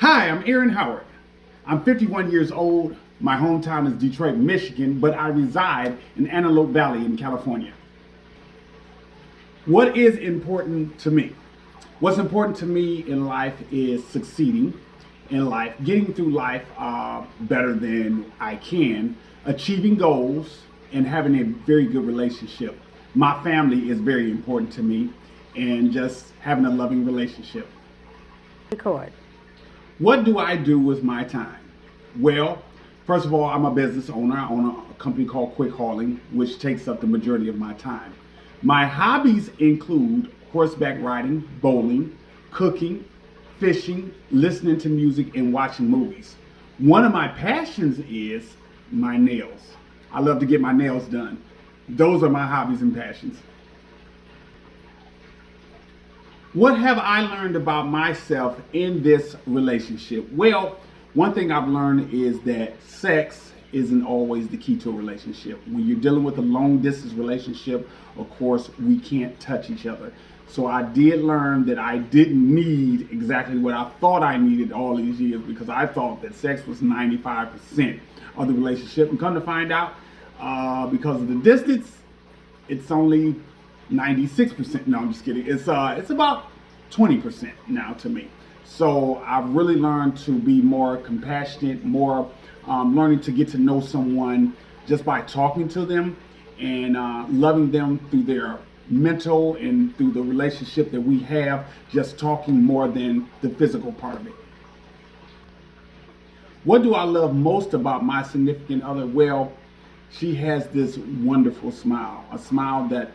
Hi, I'm Aaron Howard. I'm 51 years old. My hometown is Detroit, Michigan, but I reside in Antelope Valley in California. What is important to me? What's important to me in life is succeeding in life, getting through life better than I can, achieving goals, and having a very good relationship. My family is very important to me, and just having a loving relationship. Record. What do I do with my time? Well, first of all, I'm a business owner. I own a company called Quick Hauling, which takes up the majority of my time. My hobbies include horseback riding, bowling, cooking, fishing, listening to music, and watching movies. One of my passions is my nails. I love to get my nails done. Those are my hobbies and passions. What have I learned about myself in this relationship? Well, one thing I've learned is that sex isn't always the key to a relationship. When you're dealing with a long distance relationship, of course, we can't touch each other. So I did learn that I didn't need exactly what I thought I needed all these years, because I thought that sex was 95% of the relationship. And come to find out, because of the distance, it's only 96%. No, I'm just kidding. It's about 20% now to me. So I've really learned to be more compassionate, more learning to get to know someone just by talking to them and loving them through their mental and through the relationship that we have, just talking more than the physical part of it. What do I love most about my significant other? Well, she has this wonderful smile, a smile that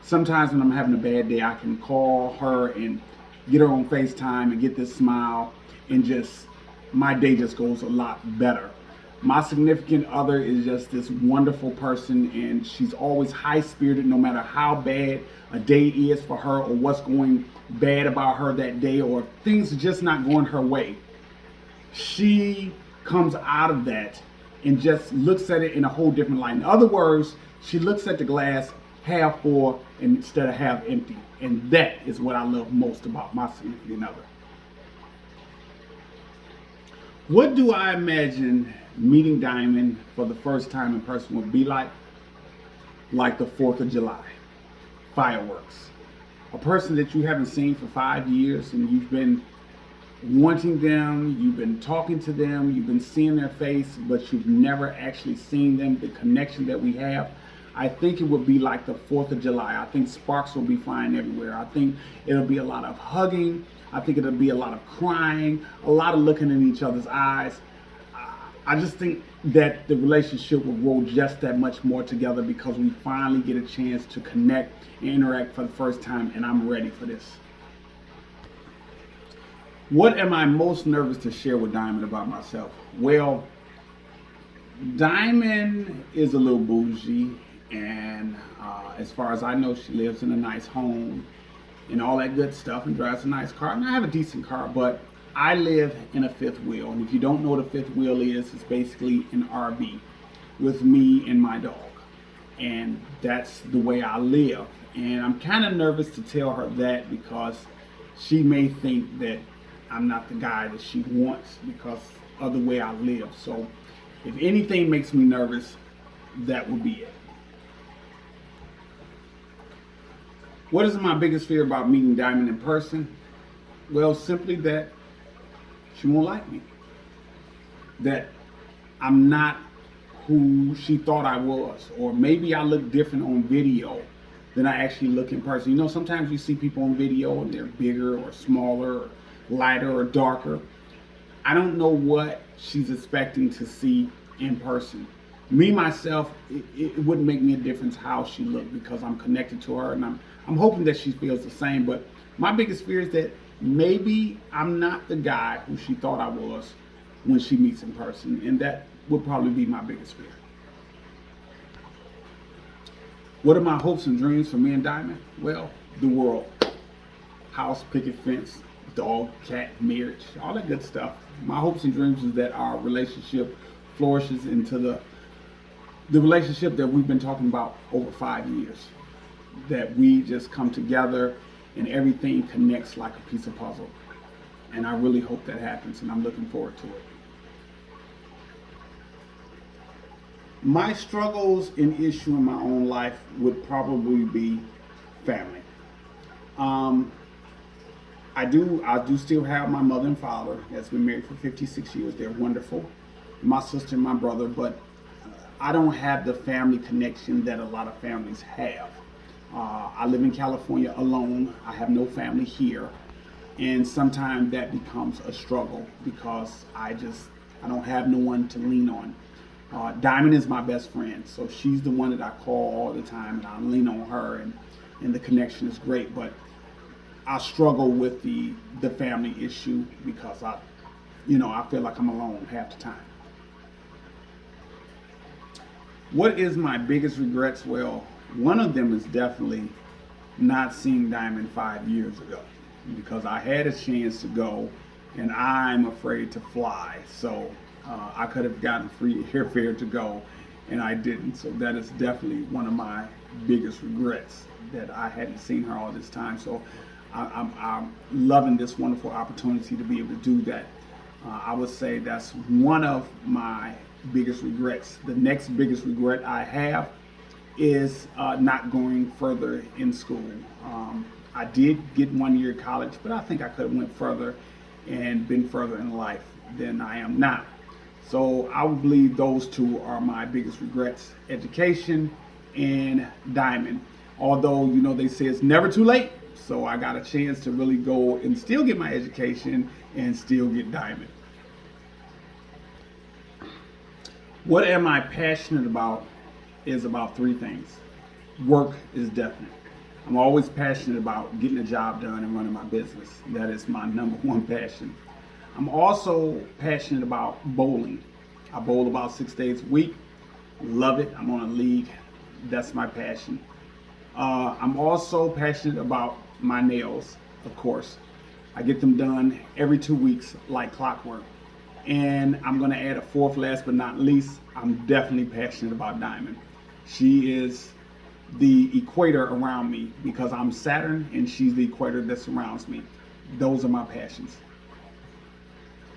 sometimes when I'm having a bad day, I can call her and get her on FaceTime and get this smile, and just my day just goes a lot better. My significant other is just this wonderful person, and she's always high spirited no matter how bad a day is for her, or what's going bad about her that day, or things are just not going her way. She comes out of that and just looks at it in a whole different light. In other words, she looks at the glass half full instead of half empty. And that is what I love most about my significant other. What do I imagine meeting Dymond for the first time in person would be like? Like the 4th of July, fireworks. A person that you haven't seen for 5 years, and you've been wanting them, you've been talking to them, you've been seeing their face, but you've never actually seen them, the connection that we have. I think it would be like the 4th of July. I think sparks will be flying everywhere. I think it'll be a lot of hugging. I think it'll be a lot of crying, a lot of looking in each other's eyes. I just think that the relationship will grow just that much more together, because we finally get a chance to connect and interact for the first time, and I'm ready for this. What am I most nervous to share with Dymond about myself? Well, Dymond is a little bougie, and as far as I know, she lives in a nice home and all that good stuff, and drives a nice car. And I have a decent car, but I live in a fifth wheel. And if you don't know what a fifth wheel is, it's basically an RV with me and my dog. And that's the way I live. And I'm kind of nervous to tell her that, because she may think that I'm not the guy that she wants because of the way I live. So if anything makes me nervous, that would be it. What is my biggest fear about meeting Dymond in person? Well, simply that she won't like me. That I'm not who she thought I was. Or maybe I look different on video than I actually look in person. You know, sometimes you see people on video and they're bigger or smaller or lighter or darker. I don't know what she's expecting to see in person. Me, myself, it wouldn't make me a difference how she looked, because I'm connected to her, and I'm hoping that she feels the same. But my biggest fear is that maybe I'm not the guy who she thought I was when she meets in person, and that would probably be my biggest fear. What are my hopes and dreams for me and Dymond? Well, the world. House, picket fence, dog, cat, marriage, all that good stuff. My hopes and dreams is that our relationship flourishes into the relationship that we've been talking about over 5 years. That we just come together and everything connects like a piece of puzzle. And I really hope that happens, and I'm looking forward to it. My struggles and issue in my own life would probably be family. Um, I do still have my mother and father that's been married for 56 years. They're wonderful. My sister and my brother, but I don't have the family connection that a lot of families have. I live in California alone. I have no family here. And sometimes that becomes a struggle because I don't have no one to lean on. Dymond is my best friend, so she's the one that I call all the time, and I lean on her, and the connection is great. But I struggle with the family issue because I feel like I'm alone half the time. What is my biggest regrets? Well, one of them is definitely not seeing Dymond 5 years ago, because I had a chance to go, and I'm afraid to fly. So I could have gotten free airfare to go, and I didn't. So that is definitely one of my biggest regrets, that I hadn't seen her all this time. So I'm loving this wonderful opportunity to be able to do that. I would say that's one of my biggest regrets. The next biggest regret I have is not going further in school. I did get 1 year of college, but I think I could have went further and been further in life than I am now. So I would believe those two are my biggest regrets: education and Dymond. Although, they say it's never too late, so I got a chance to really go and still get my education and still get Dymond. What am I passionate about is about three things. Work is definite. I'm always passionate about getting a job done and running my business. That is my number one passion. I'm also passionate about bowling. I bowl about 6 days a week. Love it. I'm on a league. That's my passion. I'm also passionate about my nails, of course. I get them done every 2 weeks like clockwork. And I'm going to add a fourth, last but not least, I'm definitely passionate about Dymond. She is the equator around me because I'm Saturn, and she's the equator that surrounds me. Those are my passions.